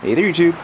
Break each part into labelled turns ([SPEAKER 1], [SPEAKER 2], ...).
[SPEAKER 1] Hey there, YouTube!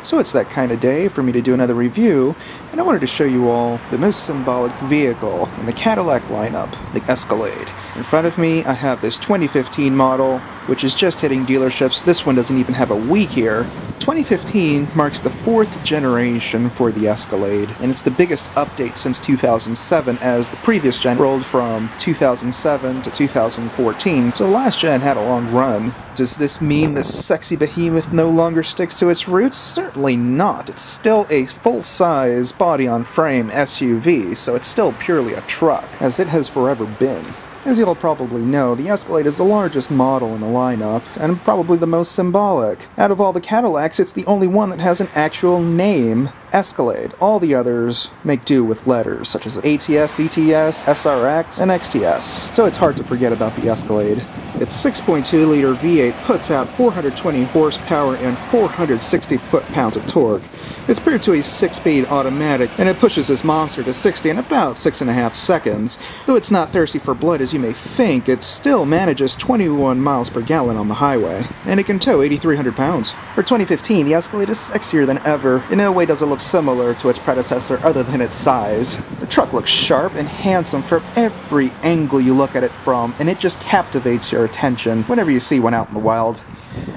[SPEAKER 1] So it's that kind of day for me to do another review, and I wanted to show you all the most symbolic vehicle in the Cadillac lineup, the Escalade. In front of me, I have this 2015 model, which is just hitting dealerships. This one doesn't even have a week here. 2015 marks the 4th generation for the Escalade, and it's the biggest update since 2007, as the previous gen rolled from 2007 to 2014, so the last gen had a long run. Does this mean this sexy behemoth no longer sticks to its roots? Certainly not. It's still a full-size, body-on-frame SUV, so it's still purely a truck, as it has forever been. As you'll probably know, the Escalade is the largest model in the lineup, and probably the most symbolic. Out of all the Cadillacs, it's the only one that has an actual name, Escalade. All the others make do with letters, such as ATS, CTS, SRX, and XTS. So it's hard to forget about the Escalade. Its 6.2-liter V8 puts out 420 horsepower and 460 foot-pounds of torque. It's paired to a 6-speed automatic, and it pushes this monster to 60 in about 6.5 seconds. Though it's not thirsty for blood as you may think, it still manages 21 miles per gallon on the highway, and it can tow 8,300 pounds. For 2015, the Escalade is sexier than ever. In no way does it look similar to its predecessor other than its size. The truck looks sharp and handsome from every angle you look at it from, and it just captivates your attention whenever you see one out in the wild.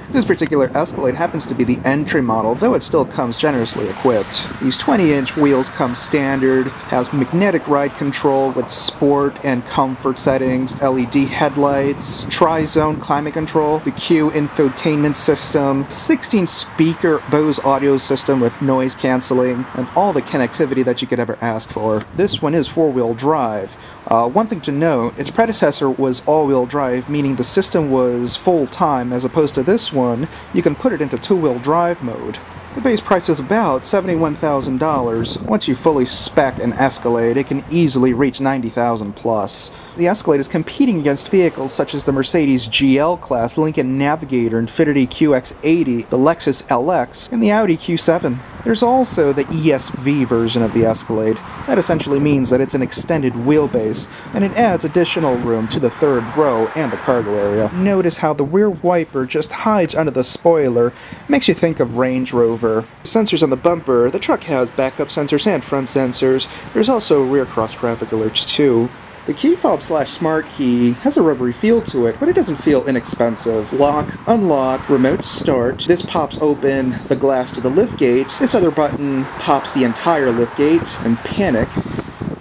[SPEAKER 1] This particular Escalade happens to be the entry model, though it still comes generously equipped. These 20-inch wheels come standard, has magnetic ride control with sport and comfort settings, LED headlights, tri-zone climate control, the Q infotainment system, 16-speaker Bose audio system with noise cancelling, and all the connectivity that you could ever ask for. This one is 4-wheel drive. One thing to note, its predecessor was all-wheel drive, meaning the system was full-time, as opposed to this one, you can put it into 2-wheel drive mode. The base price is about $71,000. Once you fully spec an Escalade, it can easily reach $90,000 plus. The Escalade is competing against vehicles such as the Mercedes GL Class, Lincoln Navigator, Infiniti QX80, the Lexus LX, and the Audi Q7. There's also the ESV version of the Escalade. That essentially means that it's an extended wheelbase, and it adds additional room to the third row and the cargo area. Notice how the rear wiper just hides under the spoiler. Makes you think of Range Rover. Sensors on the bumper. The truck has backup sensors and front sensors. There's also rear cross-traffic alerts too. The key fob / smart key has a rubbery feel to it, but it doesn't feel inexpensive. Lock, unlock, remote start. This pops open the glass to the liftgate. This other button pops the entire liftgate, and panic.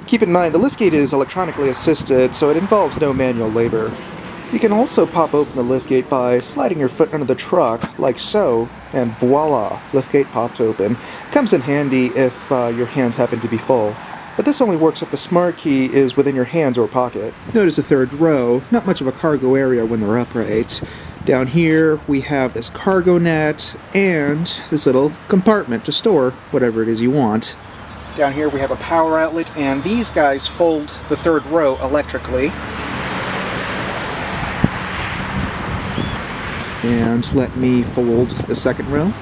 [SPEAKER 1] Keep in mind, the liftgate is electronically assisted, so it involves no manual labor. You can also pop open the liftgate by sliding your foot under the truck, like so, and voila, liftgate pops open. Comes in handy if your hands happen to be full. But this only works if the smart key is within your hands or pocket. Notice the third row, not much of a cargo area when they're upright. Down here we have this cargo net and this little compartment to store whatever it is you want. Down here we have a power outlet, and these guys fold the third row electrically. And let me fold the second row.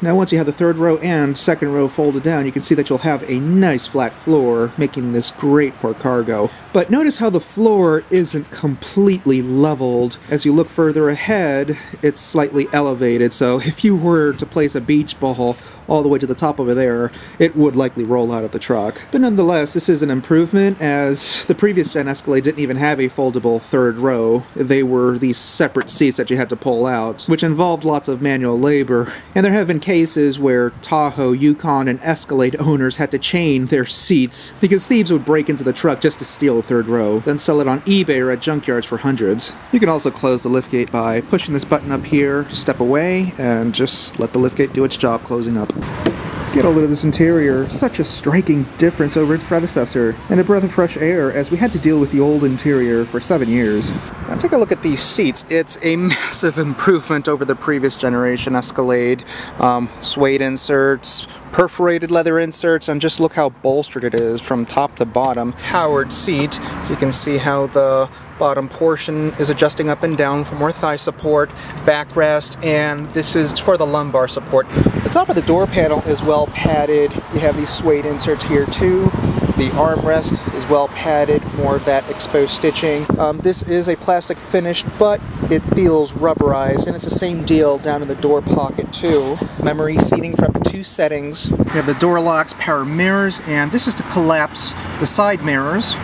[SPEAKER 1] Now once you have the third row and second row folded down, you can see that you'll have a nice flat floor, making this great for cargo. But notice how the floor isn't completely leveled. As you look further ahead, it's slightly elevated, so if you were to place a beach ball all the way to the top over there, it would likely roll out of the truck. But nonetheless, this is an improvement, as the previous gen Escalade didn't even have a foldable third row. They were these separate seats that you had to pull out, which involved lots of manual labor. And there have been cases where Tahoe, Yukon, and Escalade owners had to chain their seats because thieves would break into the truck just to steal the third row, then sell it on eBay or at junkyards for hundreds. You can also close the liftgate by pushing this button up here, step away, and just let the liftgate do its job closing up. Get a look at this interior. Such a striking difference over its predecessor, and a breath of fresh air, as we had to deal with the old interior for 7 years. Now take a look at these seats. It's a massive improvement over the previous generation Escalade. Suede inserts, perforated leather inserts, and just look how bolstered it is from top to bottom. Powered seat. You can see how the bottom portion is adjusting up and down for more thigh support, backrest, and this is for the lumbar support. The top of the door panel is well padded. You have these suede inserts here too. The armrest is well padded more of that exposed stitching. This is a plastic finish, but it feels rubberized, and it's the same deal down in the door pocket too. Memory seating for up to 2 settings. We have the door locks, power mirrors, and this is to collapse the side mirrors.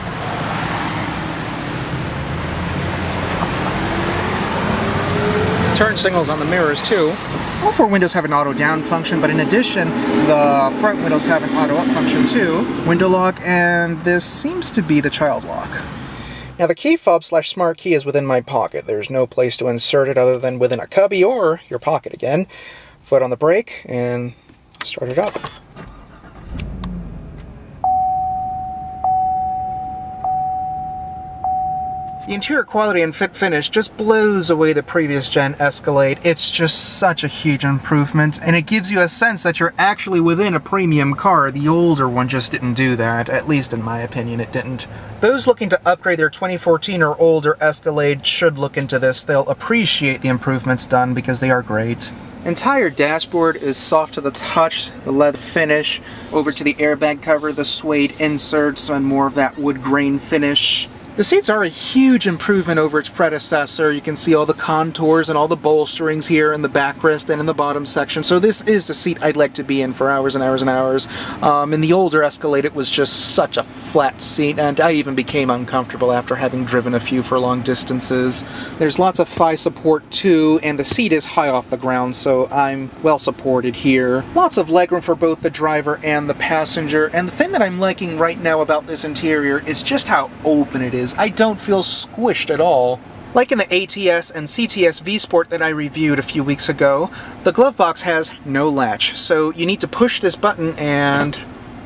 [SPEAKER 1] Turn signals on the mirrors too. All 4 windows have an auto down function, but in addition, the front windows have an auto up function too. Window lock, and this seems to be the child lock. Now the key fob / smart key is within my pocket. There's no place to insert it other than within a cubby or your pocket again. Foot on the brake and start it up. The interior quality and fit finish just blows away the previous gen Escalade. It's just such a huge improvement, and it gives you a sense that you're actually within a premium car. The older one just didn't do that, at least in my opinion it didn't. Those looking to upgrade their 2014 or older Escalade should look into this. They'll appreciate the improvements done because they are great. Entire dashboard is soft to the touch, the leather finish, over to the airbag cover, the suede inserts, and more of that wood grain finish. The seats are a huge improvement over its predecessor. You can see all the contours and all the bolsterings here in the backrest and in the bottom section. So this is the seat I'd like to be in for hours and hours and hours. In the older Escalade, it was just such a flat seat, and I even became uncomfortable after having driven a few for long distances. There's lots of thigh support too, and the seat is high off the ground, so I'm well supported here. Lots of legroom for both the driver and the passenger, and the thing that I'm liking right now about this interior is just how open it is. I don't feel squished at all. Like in the ATS and CTS V-Sport that I reviewed a few weeks ago, the glove box has no latch, so you need to push this button and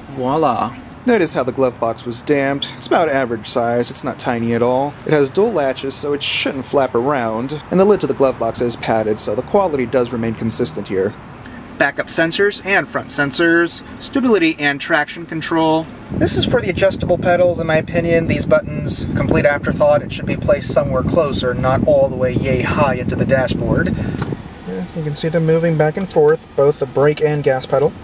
[SPEAKER 1] voila. Notice how the glove box was damped. It's about average size, it's not tiny at all. It has dual latches, so it shouldn't flap around, and the lid to the glove box is padded, so the quality does remain consistent here. Backup sensors and front sensors, stability and traction control. This is for the adjustable pedals, in my opinion. These buttons, complete afterthought. It should be placed somewhere closer, not all the way yay high into the dashboard. Yeah, you can see them moving back and forth, both the brake and gas pedal.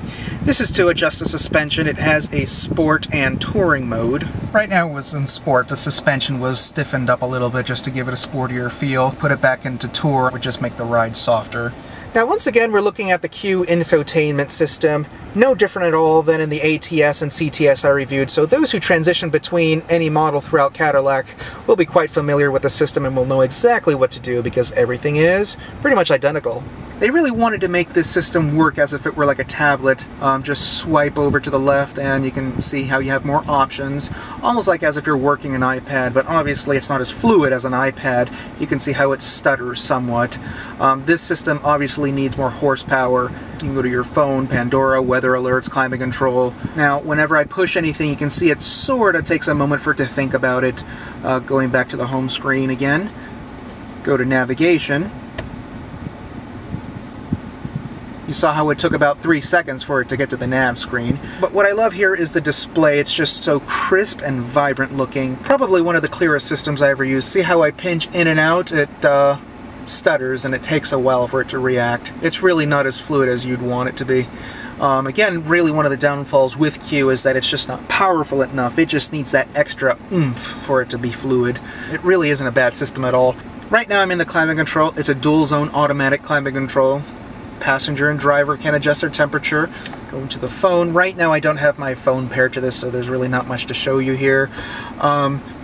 [SPEAKER 1] This is to adjust the suspension. It has a sport and touring mode. Right now it was in sport. The suspension was stiffened up a little bit just to give it a sportier feel. Put it back into tour would just make the ride softer. Now once again we're looking at the Q infotainment system, no different at all than in the ATS and CTS I reviewed, so those who transition between any model throughout Cadillac will be quite familiar with the system and will know exactly what to do because everything is pretty much identical. They really wanted to make this system work as if it were like a tablet. Just swipe over to the left and you can see how you have more options, almost like as if you're working an iPad, but obviously it's not as fluid as an iPad. You can see how it stutters somewhat. This system obviously needs more horsepower. You can go to your phone, Pandora, weather alerts, climate control. Now, whenever I push anything, you can see it sort of takes a moment for it to think about it. Going back to the home screen again, go to navigation. You saw how it took about 3 seconds for it to get to the nav screen. But what I love here is the display. It's just so crisp and vibrant looking. Probably one of the clearest systems I ever used. See how I pinch in and out? It stutters and it takes a while for it to react. It's really not as fluid as you'd want it to be. Again, really one of the downfalls with Q is that it's just not powerful enough. It just needs that extra oomph for it to be fluid. It really isn't a bad system at all. Right now I'm in the climate control. It's a dual zone automatic climate control. Passenger and driver can adjust their temperature. Go into the phone. Right now I don't have my phone paired to this, so there's really not much to show you here.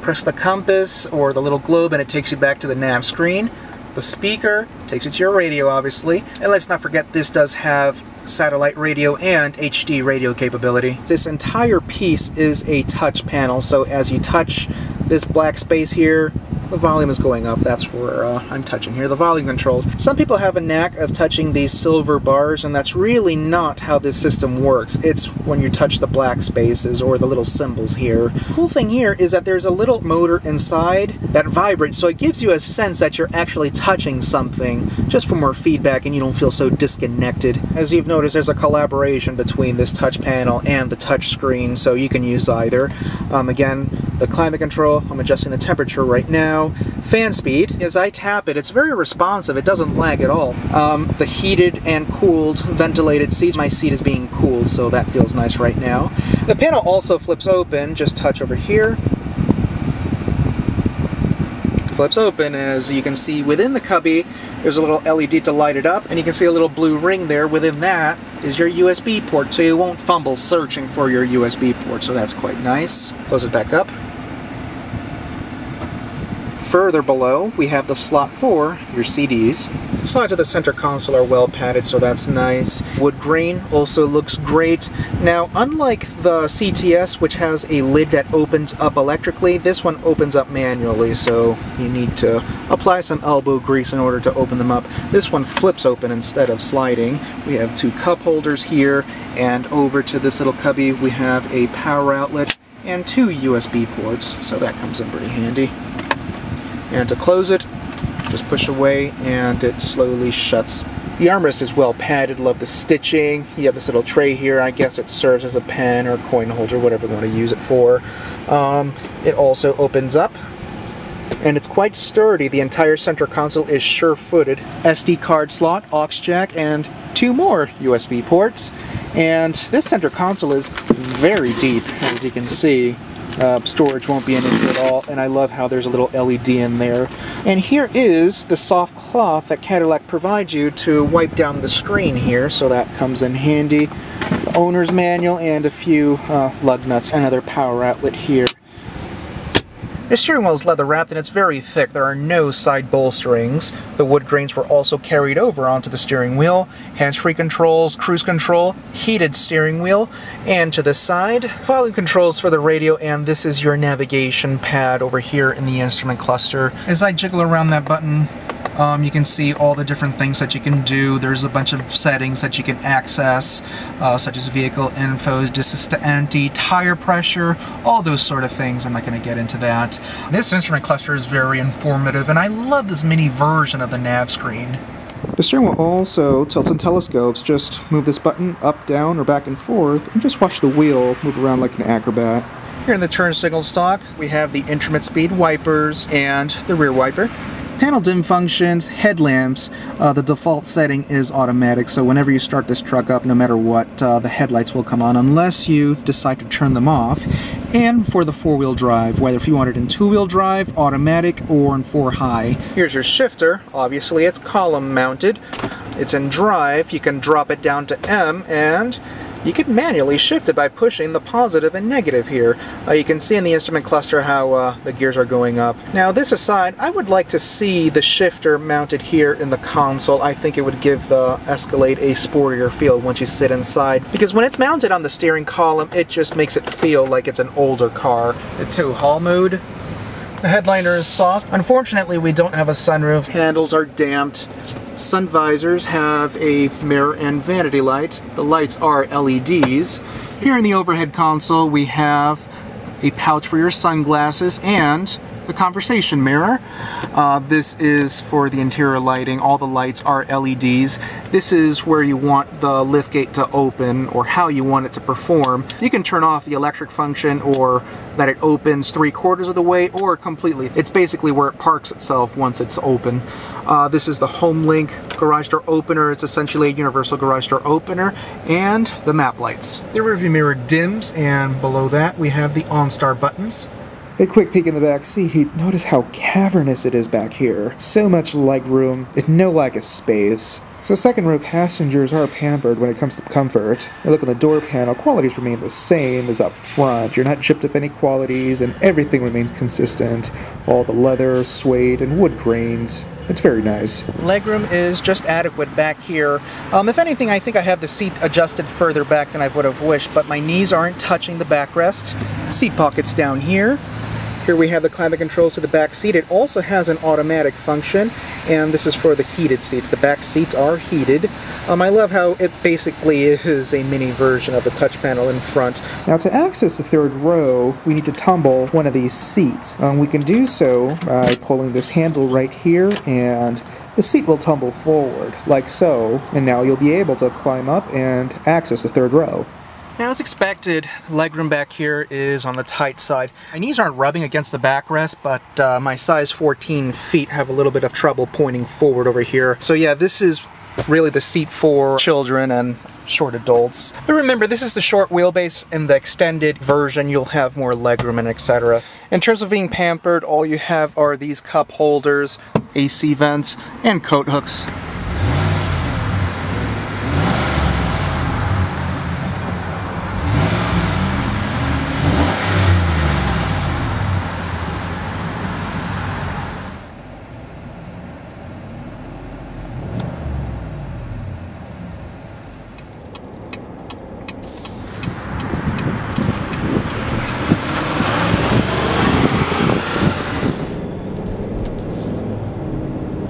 [SPEAKER 1] Press the compass or the little globe and it takes you back to the nav screen. The speaker takes you to your radio, obviously. And let's not forget this does have satellite radio and HD radio capability. This entire piece is a touch panel, so as you touch this black space here, the volume is going up. That's where I'm touching here, the volume controls. Some people have a knack of touching these silver bars, and that's really not how this system works. It's when you touch the black spaces or the little symbols here. The cool thing here is that there's a little motor inside that vibrates, so it gives you a sense that you're actually touching something, just for more feedback and you don't feel so disconnected. As you've noticed, there's a collaboration between this touch panel and the touch screen, so you can use either. Again, the climate control, I'm adjusting the temperature right now. Fan speed, as I tap it, it's very responsive, it doesn't lag at all. The heated and cooled ventilated seats, my seat is being cooled, so that feels nice right now. The panel also flips open, just touch over here. flips open. As you can see within the cubby, there's a little LED to light it up, and you can see a little blue ring there. Within that is your USB port, so you won't fumble searching for your USB port, so that's quite nice. Close it back up. Further below, we have the slot for your CDs. The sides of the center console are well padded, so that's nice. Wood grain also looks great. Now, unlike the CTS, which has a lid that opens up electrically, this one opens up manually, so you need to apply some elbow grease in order to open them up. This one flips open instead of sliding. We have two cup holders here, and over to this little cubby, we have a power outlet and two USB ports, so that comes in pretty handy. And to close it, just push away and it slowly shuts. The armrest is well padded, love the stitching. You have this little tray here, I guess it serves as a pen or coin holder, whatever you want to use it for. It also opens up, and it's quite sturdy. The entire center console is sure-footed. SD card slot, aux jack, and two more USB ports. And this center console is very deep, as you can see. Storage won't be an issue at all, and I love how there's a little LED in there. And here is the soft cloth that Cadillac provides you to wipe down the screen here, so that comes in handy. The owner's manual and a few lug nuts, another power outlet here. The steering wheel is leather wrapped and it's very thick. There are no side bolsterings. The wood grains were also carried over onto the steering wheel. Hands-free controls, cruise control, heated steering wheel, and to the side, volume controls for the radio, and this is your navigation pad over here in the instrument cluster. As I jiggle around that button, you can see all the different things that you can do. There's a bunch of settings that you can access, such as vehicle info, distance to empty, tire pressure, all those sort of things. I'm not going to get into that. This instrument cluster is very informative, and I love this mini version of the nav screen. The steering wheel also tilts and telescopes. Just move this button up, down, or back and forth, and just watch the wheel move around like an acrobat. Here in the turn signal stock, we have the instrument speed wipers and the rear wiper. Panel dim functions, headlamps. The default setting is automatic, so whenever you start this truck up, no matter what, the headlights will come on unless you decide to turn them off. And for the four-wheel drive, whether if you want it in two-wheel drive, automatic, or in 4-high. Here's your shifter. Obviously, it's column mounted. It's in drive. You can drop it down to M, and you can manually shift it by pushing the positive and negative here. You can see in the instrument cluster how the gears are going up. Now, this aside, I would like to see the shifter mounted here in the console. I think it would give the Escalade a sportier feel once you sit inside, because when it's mounted on the steering column, it just makes it feel like it's an older car. The tow haul mode. The headliner is soft. Unfortunately, we don't have a sunroof. Handles are damped. Sun visors have a mirror and vanity light. The lights are LEDs. Here in the overhead console, we have a pouch for your sunglasses and the conversation mirror. This is for the interior lighting. All the lights are LEDs. This is where you want the liftgate to open, or how you want it to perform. You can turn off the electric function, or that it opens 3/4 of the way, or completely. It's basically where it parks itself once it's open. This is the Home Link garage door opener. It's essentially a universal garage door opener, and the map lights. The rearview mirror dims, and below that we have the OnStar buttons. A quick peek in the back seat. Notice how cavernous it is back here. So much leg room, and no lack of space. So second row passengers are pampered when it comes to comfort. You look on the door panel, qualities remain the same as up front. You're not chipped of any qualities, and everything remains consistent. All the leather, suede, and wood grains. It's very nice. Legroom is just adequate back here. If anything, I think I have the seat adjusted further back than I would have wished, but my knees aren't touching the backrest. Seat pockets down here. Here we have the climate controls to the back seat. It also has an automatic function, and this is for the heated seats. The back seats are heated. I love how it basically is a mini version of the touch panel in front. Now, to access the third row, we need to tumble one of these seats. We can do so by pulling this handle right here, and the seat will tumble forward, like so, and now you'll be able to climb up and access the third row. Now, as expected, legroom back here is on the tight side. My knees aren't rubbing against the backrest, but my size 14 feet have a little bit of trouble pointing forward over here. So yeah, this is really the seat for children, and short adults. But remember, this is the short wheelbase. In the extended version, you'll have more legroom and etc. In terms of being pampered, all you have are these cup holders, AC vents, and coat hooks.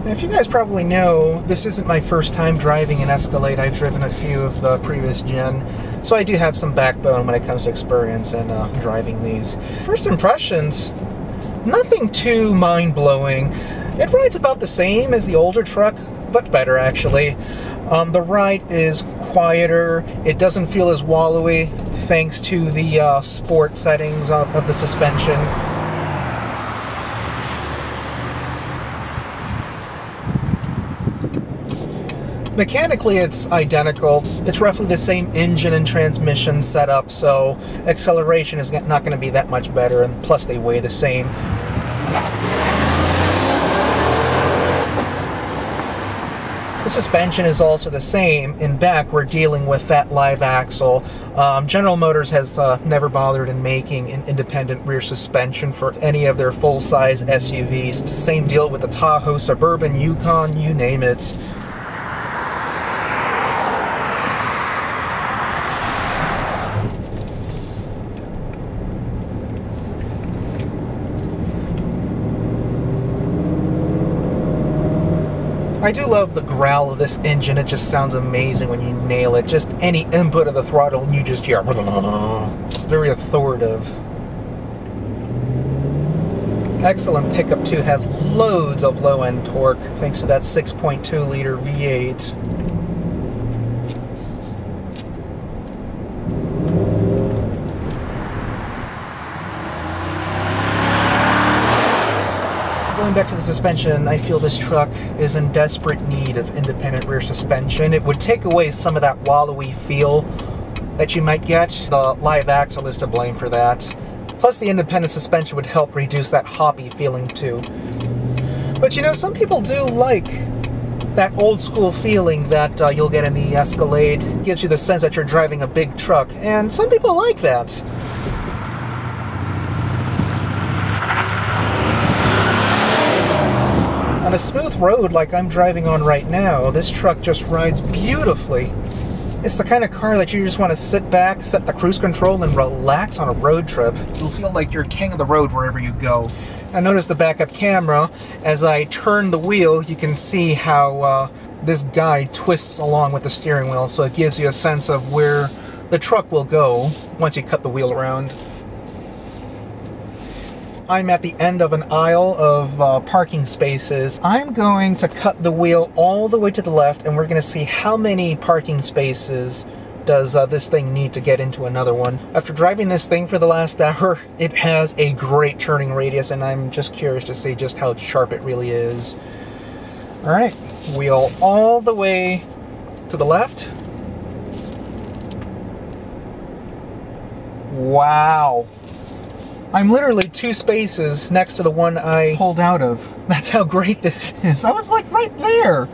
[SPEAKER 1] If you guys probably know, this isn't my first time driving an Escalade. I've driven a few of the previous gen, so I do have some backbone when it comes to experience in driving these. First impressions, nothing too mind-blowing. It rides about the same as the older truck, but better actually. The ride is quieter, it doesn't feel as wallowy thanks to the sport settings of the suspension. Mechanically, it's identical. It's roughly the same engine and transmission setup, so acceleration is not going to be that much better, and plus they weigh the same. The suspension is also the same. In back, we're dealing with that live axle. General Motors has never bothered in making an independent rear suspension for any of their full-size SUVs. It's the same deal with the Tahoe, Suburban, Yukon, you name it. I do love the growl of this engine. It just sounds amazing when you nail it. Just any input of the throttle and you just hear very authoritative. Excellent pickup too, has loads of low-end torque thanks to that 6.2 liter V8. Going back to the suspension, I feel this truck is in desperate need of independent rear suspension. It would take away some of that wallowy feel that you might get. The live axle is to blame for that. Plus the independent suspension would help reduce that hoppy feeling too. But you know, some people do like that old school feeling that you'll get in the Escalade. It gives you the sense that you're driving a big truck, and some people like that. On a smooth road like I'm driving on right now, this truck just rides beautifully. It's the kind of car that you just want to sit back, set the cruise control, and relax on a road trip. You'll feel like you're king of the road wherever you go. Now notice the backup camera. As I turn the wheel, you can see how this guide twists along with the steering wheel, so it gives you a sense of where the truck will go once you cut the wheel around. I'm at the end of an aisle of parking spaces. I'm going to cut the wheel all the way to the left, and we're going to see how many parking spaces does this thing need to get into another one. After driving this thing for the last hour, it has a great turning radius, and I'm just curious to see just how sharp it really is. Alright, wheel all the way to the left. Wow. I'm literally 2 spaces next to the one I pulled out of. That's how great this is. I was like right there.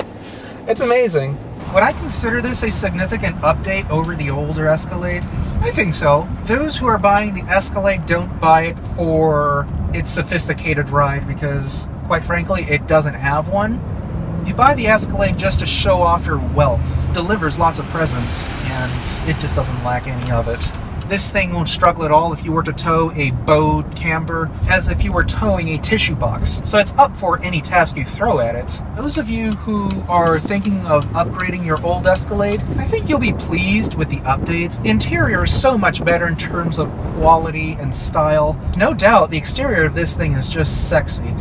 [SPEAKER 1] It's amazing. Would I consider this a significant update over the older Escalade? I think so. Those who are buying the Escalade don't buy it for its sophisticated ride because, quite frankly, it doesn't have one. You buy the Escalade just to show off your wealth. It delivers lots of presents, and it just doesn't lack any of it. This thing won't struggle at all if you were to tow a bowed camber, as if you were towing a tissue box. So it's up for any task you throw at it. Those of you who are thinking of upgrading your old Escalade, I think you'll be pleased with the updates. The interior is so much better in terms of quality and style. No doubt, the exterior of this thing is just sexy.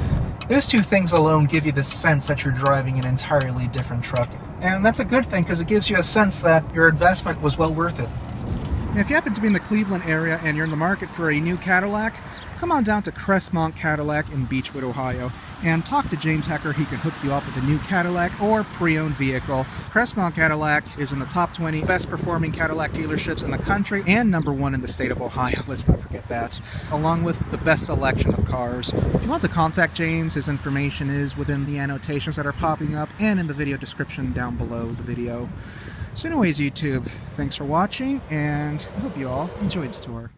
[SPEAKER 1] Those two things alone give you the sense that you're driving an entirely different truck. And that's a good thing because it gives you a sense that your investment was well worth it. If you happen to be in the Cleveland area and you're in the market for a new Cadillac, come on down to Crestmont Cadillac in Beechwood, Ohio. and talk to James Hecker. He can hook you up with a new Cadillac or pre-owned vehicle. Crestmount Cadillac is in the top 20 best performing Cadillac dealerships in the country and #1 in the state of Ohio. Let's not forget that. Along with the best selection of cars. If you want to contact James, his information is within the annotations that are popping up and in the video description down below the video. So anyways, YouTube, thanks for watching, and I hope you all enjoyed this tour.